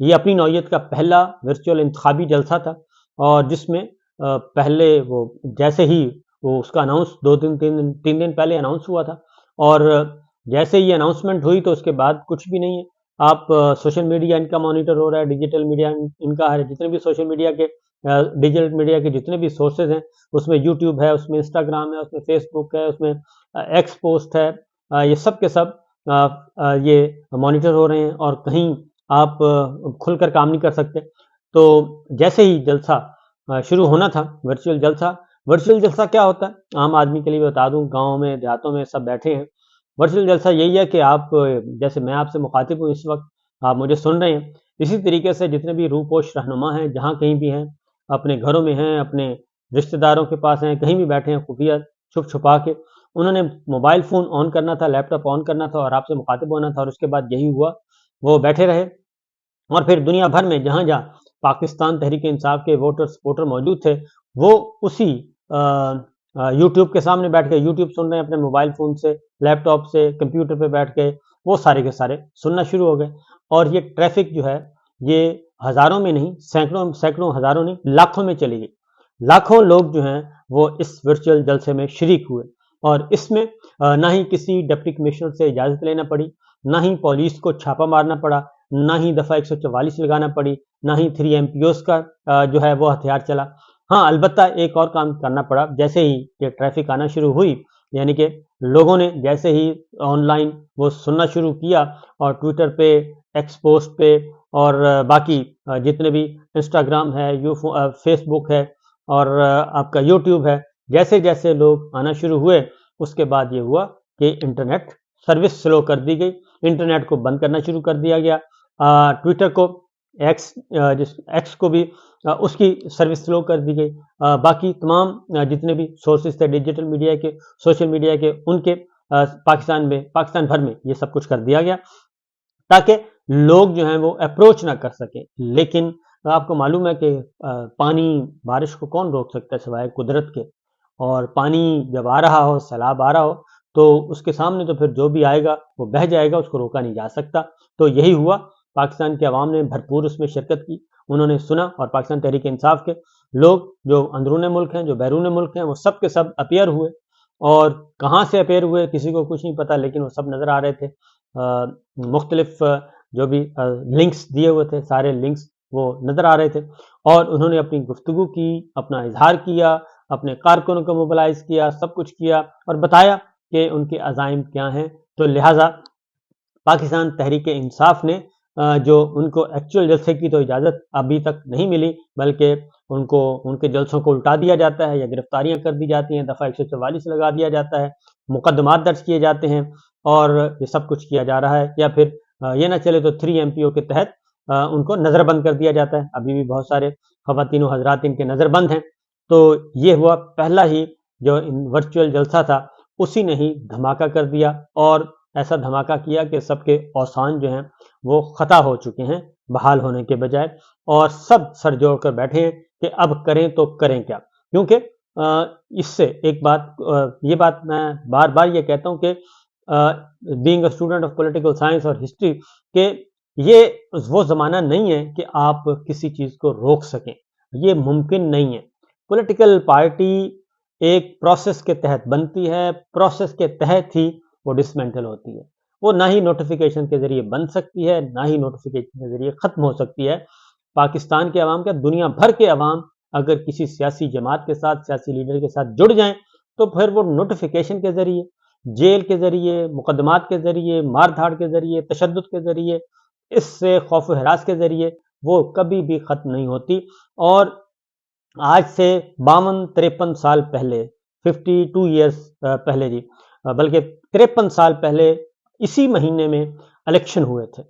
یہ اپنی نوعیت کا پہلا ورچوئل انتخابی جلسہ تھا، اور جس میں پہلے وہ جیسے ہی وہ اس کا اناؤنس 2 دن 3 دن پہلے اناؤنس ہوا تھا، اور جیسے ہی اناؤنسمنٹ ہوئی تو اس کے بعد کچھ بھی نہیں ہے. آپ سوشل میڈیا ان کا مانیٹر ہو رہا ہے، ڈیجیٹل میڈیا ان کا ہے، جتنے بھی سوشل میڈیا کے ڈیجیٹل میڈیا کے جتنے بھی سورسز ہیں، اس میں یوٹیوب ہے، اس میں انسٹاگرام ہے، اس میں فیس بک ہے، اس میں ایکس پوسٹ ہے، یہ سب کے سب یہ مانیٹر ہو رہے ہیں، اور کہیں آپ کھل کر کام نہیں کر سکتے. تو جیسے ہی جلسہ شروع ہونا تھا، ورچوئل جلسہ کیا ہوتا ہے عام آدمی کے لیے بتا دوں، گاؤں میں دیہاتوں میں سب بیٹھے ہیں. ورچوئل جلسہ یہی ہے کہ آپ جیسے میں آپ سے مخاطب ہوں اس وقت، آپ مجھے سن رہے ہیں، اسی طریقے سے جتنے بھی روح پوش رہنما ہیں جہاں کہیں بھی ہیں، اپنے گھروں میں ہیں، اپنے رشتہ داروں کے پاس ہیں، کہیں بھی بیٹھے ہیں، خفیہ چھپ چھپا کے انہوں نے موبائل فون آن کرنا تھا، لیپ ٹاپ آن کرنا تھا اور آپ سے مخاطب ہونا تھا، اور اس کے بعد یہی ہوا. وہ بیٹھے رہے، اور پھر دنیا بھر میں جہاں جہاں پاکستان تحریک انصاف کے ووٹر موجود تھے، وہ اسی یوٹیوب کے سامنے بیٹھ کے یوٹیوب سن رہے ہیں، اپنے موبائل فون سے، لیپ ٹاپ سے، کمپیوٹر پہ بیٹھ کے وہ سارے کے سارے سننا شروع ہو گئے. اور یہ ٹریفک جو ہے یہ ہزاروں میں نہیں، سینکڑوں ہزاروں نہیں، لاکھوں میں چلی گئی. لاکھوں لوگ جو ہیں وہ اس ورچوئل جلسے میں شریک ہوئے، اور اس میں نہ ہی کسی ڈپٹی کمشنر سے اجازت لینا پڑی، نہ ہی پولیس کو چھاپا مارنا پڑا، نہ ہی دفعہ 144 لگانا پڑی، نہ ہی 3 MPOs کا جو ہے وہ ہتھیار چلا. ہاں البتہ ایک اور کام کرنا پڑا، جیسے ہی یہ ٹریفک آنا شروع ہوئی، یعنی کہ لوگوں نے جیسے ہی آن لائن وہ سننا شروع کیا، اور ٹویٹر پہ، ایکس پوسٹ پہ، اور باقی جتنے بھی انسٹاگرام ہے، فیس بک ہے، اور آپ کا یوٹیوب ہے، جیسے جیسے لوگ آنا شروع ہوئے، اس کے بعد یہ ہوا کہ انٹرنیٹ سروس سلو کر دی گئی، انٹرنیٹ کو بند کرنا شروع کر دیا گیا. ٹویٹر کو، ایکس کو بھی اس کی سروس سلو کر دی گئی. باقی تمام جتنے بھی سورسز تھے ڈیجیٹل میڈیا کے، سوشل میڈیا کے، ان کے پاکستان بھر میں یہ سب کچھ کر دیا گیا، تاکہ لوگ جو ہیں وہ اپروچ نہ کر سکیں. لیکن آپ کو معلوم ہے کہ پانی، بارش کو کون روک سکتا ہے سوائے قدرت کے، اور پانی جب آ رہا ہو، سیلاب آ رہا ہو، تو اس کے سامنے تو پھر جو بھی آئے گا وہ بہہ جائے گا، اس کو روکا نہیں جا سکتا. تو یہی ہوا، پاکستان کے عوام نے بھرپور اس میں شرکت کی، انہوں نے سنا، اور پاکستان تحریک انصاف کے لوگ جو اندرون ملک ہیں، جو بیرون ملک ہیں، وہ سب کے سب اپیئر ہوئے. اور کہاں سے اپیئر ہوئے کسی کو کچھ نہیں پتا، لیکن وہ سب نظر آ رہے تھے. مختلف جو بھی لنکس دیے ہوئے تھے، سارے لنکس وہ نظر آ رہے تھے، اور انہوں نے اپنی گفتگو کی، اپنا اظہار کیا، اپنے کارکنوں کو موبلائز کیا، سب کچھ کیا، اور بتایا کہ ان کے عزائم کیا ہیں. تو لہٰذا پاکستان تحریک انصاف نے جو ان کو ایکچوئل جلسے کی تو اجازت ابھی تک نہیں ملی، بلکہ ان کے جلسوں کو الٹا دیا جاتا ہے، یا گرفتاریاں کر دی جاتی ہیں، دفعہ 144 لگا دیا جاتا ہے، مقدمات درج کیے جاتے ہیں، اور یہ سب کچھ کیا جا رہا ہے. یا پھر یہ نہ چلے تو 3 MPO کے تحت ان کو نظر بند کر دیا جاتا ہے. ابھی بھی بہت سارے خواتین و حضرات ان کے نظر بند ہیں. تو یہ ہوا پہلا ہی جو ورچوئل جلسہ تھا، اسی نے ہی دھماکہ کر دیا، اور ایسا دھماکہ کیا کہ سب کے اوسان جو ہیں وہ خطا ہو چکے ہیں بحال ہونے کے بجائے، اور سب سر جوڑ کر بیٹھے ہیں کہ اب کریں تو کریں کیا. کیونکہ اس سے ایک بات، یہ بات میں بار بار یہ کہتا ہوں کہ being a student of political science اور ہسٹری، کہ یہ وہ زمانہ نہیں ہے کہ آپ کسی چیز کو روک سکیں، یہ ممکن نہیں ہے. پولیٹیکل پارٹی ایک پروسیس کے تحت بنتی ہے، پروسیس کے تحت ہی وہ ڈسمینٹل ہوتی ہے. وہ نہ ہی نوٹیفیکیشن کے ذریعے بن سکتی ہے، نہ ہی نوٹیفیکیشن کے ذریعے ختم ہو سکتی ہے. پاکستان کے عوام، کا دنیا بھر کے عوام اگر کسی سیاسی جماعت کے ساتھ، سیاسی لیڈر کے ساتھ جڑ جائیں، تو پھر وہ نوٹیفیکیشن کے ذریعے، جیل کے ذریعے، مقدمات کے ذریعے، مار دھاڑ کے ذریعے، تشدد کے ذریعے، اس سے خوف و ہراس کے ذریعے وہ کبھی بھی ختم نہیں ہوتی. اور آج سے 52-53 سال پہلے، 52 ایئرس پہلے، بلکہ 53 سال پہلے اسی مہینے میں الیکشن ہوئے تھے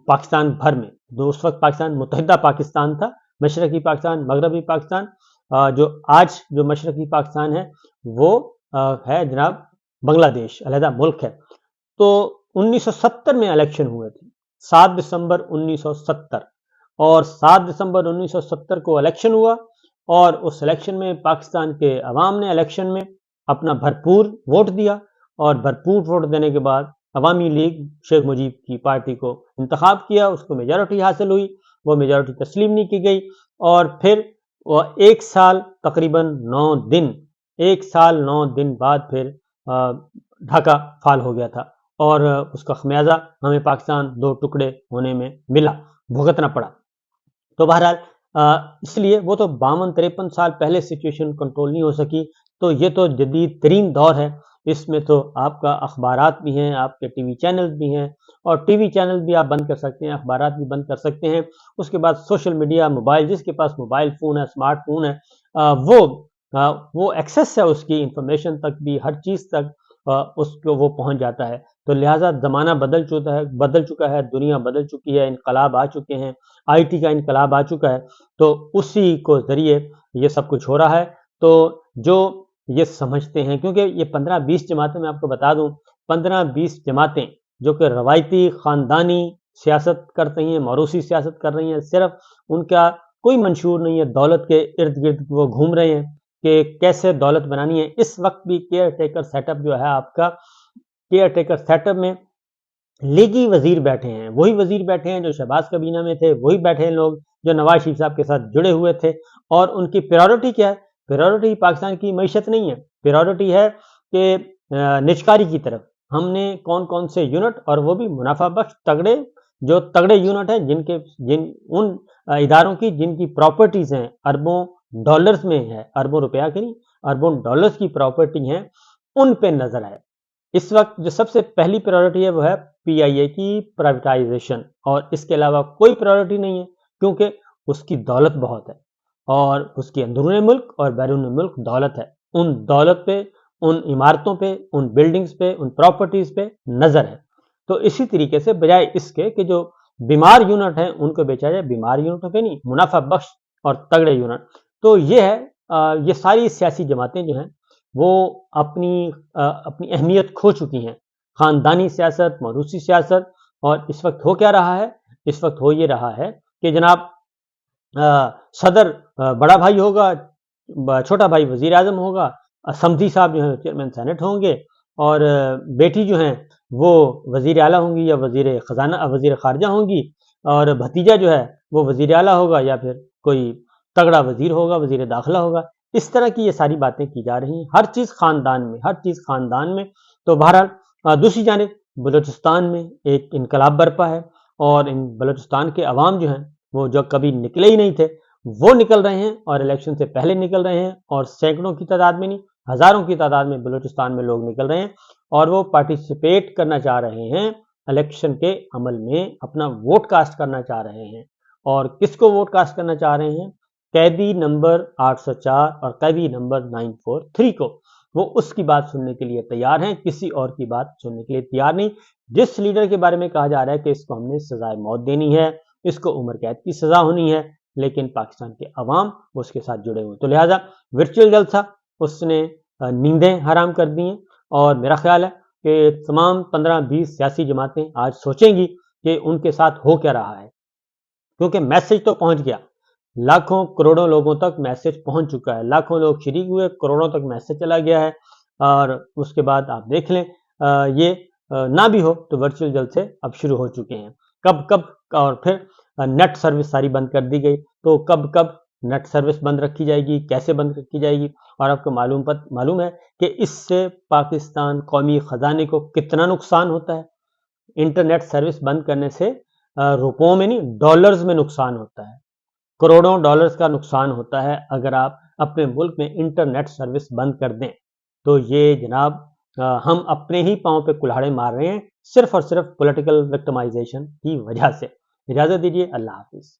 پاکستان بھر میں. اس وقت پاکستان متحدہ پاکستان تھا، مشرقی پاکستان، مغربی پاکستان. جو آج جو مشرقی پاکستان ہے وہ ہے جناب بنگلہ دیش، علیحدہ ملک ہے. تو 1970 میں الیکشن ہوئے تھے، 7 دسمبر 1970، اور 7 دسمبر 1970 کو الیکشن ہوا، اور اس الیکشن میں پاکستان کے عوام نے الیکشن میں اپنا بھرپور ووٹ دیا، اور بھرپور ووٹ دینے کے بعد عوامی لیگ شیخ مجیب کی پارٹی کو انتخاب کیا، اس کو میجارٹی حاصل ہوئی، وہ میجارٹی تسلیم نہیں کی گئی، اور پھر وہ 1 سال تقریباً 9 دن 1 سال 9 دن بعد پھر ڈھاکہ فال ہو گیا تھا، اور اس کا خمیازہ ہمیں پاکستان 2 ٹکڑے ہونے میں ملا، بھگتنا پڑا۔ تو بہرحال اس لیے وہ تو 52-53 سال پہلے سچویشن کنٹرول نہیں ہو سکی، تو یہ تو جدید ترین دور ہے، اس میں تو آپ کا اخبارات بھی ہیں، آپ کے ٹی وی چینل بھی ہیں، اور ٹی وی چینل بھی آپ بند کر سکتے ہیں، اخبارات بھی بند کر سکتے ہیں۔ اس کے بعد سوشل میڈیا، موبائل، جس کے پاس موبائل فون ہے، اسمارٹ فون ہے، وہ ایکسیس ہے اس کی انفارمیشن تک بھی، ہر چیز تک اس کو وہ پہنچ جاتا ہے۔ تو لہٰذا زمانہ بدل چکا ہے، دنیا بدل چکی ہے، انقلاب آ چکے ہیں، آئی ٹی کا انقلاب آ چکا ہے، تو اسی کو ذریعے یہ سب کچھ ہو رہا ہے۔ تو جو یہ سمجھتے ہیں، کیونکہ یہ 15-20 جماعتیں، میں آپ کو بتا دوں، 15-20 جماعتیں جو کہ روایتی خاندانی سیاست کرتے ہیں، موروثی سیاست کر رہی ہیں، صرف ان کا کوئی منشور نہیں ہے، دولت کے ارد گرد وہ گھوم رہے ہیں کہ کیسے دولت بنانی ہے۔ اس وقت بھی کیئر ٹیکر سیٹ اپ جو ہے آپ کا، کیئر ٹیکر سیٹ اپ میں لیگی وزیر بیٹھے ہیں، وہی وزیر بیٹھے ہیں جو شہباز کابینہ میں تھے، وہی بیٹھے ہیں لوگ جو نواز شریف صاحب کے ساتھ جڑے ہوئے تھے، اور ان کی پریورٹی کیا ہے؟ پریورٹی پاکستان کی معیشت نہیں ہے، پریورٹی ہے کہ نجکاری کی طرف ہم نے کون کون سے یونٹ، اور وہ بھی منافع بخش تگڑے یونٹ ہیں، ان اداروں کی جن کی پراپرٹیز ہیں اربوں ڈالرز میں ہے، اربوں روپیہ کی نہیں، اربوں ڈالرز کی پراپرٹی ہیں، ان پہ نظر ہے۔ اس وقت جو سب سے پہلی پریورٹی ہے وہ ہے پی آئی اے کی پرائیویٹائزیشن، اور اس کے علاوہ کوئی پریورٹی نہیں ہے، کیونکہ اس کی دولت بہت ہے، اور اس کی اندرون ملک اور بیرون ملک دولت ہے۔ ان دولت پہ، ان عمارتوں پہ، ان بلڈنگز پہ، ان پراپرٹیز پہ نظر ہے۔ تو اسی طریقے سے بجائے اس کے کہ جو بیمار یونٹ ہیں ان کو بیچا جائے، بیمار یونٹوں پہ نہیں، منافع بخش اور تگڑے یونٹ۔ تو یہ ہے، یہ ساری سیاسی جماعتیں جو ہیں وہ اپنی اہمیت کھو چکی ہیں، خاندانی سیاست، موروثی سیاست۔ اور اس وقت ہو کیا رہا ہے؟ اس وقت ہو یہ رہا ہے کہ جناب صدر بڑا بھائی ہوگا، چھوٹا بھائی وزیر اعظم ہوگا، سمدھی صاحب جو ہیں چیئرمین سینٹ ہوں گے، اور بیٹی جو ہیں وہ وزیر اعلیٰ ہوں گی یا وزیر خارجہ ہوں گی، اور بھتیجا جو ہے وہ وزیر اعلیٰ ہوگا، یا پھر کوئی تگڑا وزیر ہوگا، وزیر داخلہ ہوگا۔ اس طرح کی یہ ساری باتیں کی جا رہی ہیں، ہر چیز خاندان میں۔ تو بہرحال دوسری جانب بلوچستان میں ایک انقلاب برپا ہے، اور ان بلوچستان کے عوام جو ہیں وہ جو کبھی نکلے ہی نہیں تھے وہ نکل رہے ہیں، اور الیکشن سے پہلے نکل رہے ہیں، اور سینکڑوں کی تعداد میں نہیں، ہزاروں کی تعداد میں بلوچستان میں لوگ نکل رہے ہیں، اور وہ پارٹیسپیٹ کرنا چاہ رہے ہیں الیکشن کے عمل میں، اپنا ووٹ کاسٹ کرنا چاہ رہے ہیں۔ اور کس کو ووٹ کاسٹ کرنا چاہ رہے ہیں؟ قیدی نمبر 804 اور قیدی نمبر 943 کو، وہ اس کی بات سننے کے لیے تیار ہیں، کسی اور کی بات سننے کے لیے تیار نہیں۔ جس لیڈر کے بارے میں کہا جا رہا ہے کہ اس کو ہم نے سزائے موت دینی ہے، اس کو عمر قید کی سزا ہونی ہے، لیکن پاکستان کے عوام اس کے ساتھ جڑے ہوئے، تو لہٰذا ورچوئل جلسہ اس نے نیندیں حرام کر دی ہیں۔ اور میرا خیال ہے کہ تمام 15-20 سیاسی جماعتیں آج سوچیں گی کہ ان کے ساتھ ہو کیا رہا ہے، کیونکہ میسج تو پہنچ گیا، لاکھوں کروڑوں لوگوں تک میسج پہنچ چکا ہے، لاکھوں لوگ شریک ہوئے، کروڑوں تک میسج چلا گیا ہے۔ اور اس کے بعد آپ دیکھ لیں، یہ نہ بھی ہو تو ورچوئل جلسے اب شروع ہو چکے ہیں۔ کب اور پھر نیٹ سروس ساری بند کر دی گئی، تو کب نیٹ سروس بند رکھی جائے گی، کیسے بند رکھی جائے گی؟ اور آپ کو معلوم ہے کہ اس سے پاکستان قومی خزانے کو کتنا نقصان ہوتا ہے؟ انٹرنیٹ سروس بند کرنے سے روپوں میں نہیں، ڈالرز میں نقصان ہوتا ہے، کروڑوں ڈالرز کا نقصان ہوتا ہے اگر آپ اپنے ملک میں انٹرنیٹ سروس بند کر دیں۔ تو یہ جناب ہم اپنے ہی پاؤں پہ کلہاڑے مار رہے ہیں، صرف اور صرف پولیٹیکل وکٹمائزیشن کی وجہ سے۔ اجازت دیجیے، اللہ حافظ۔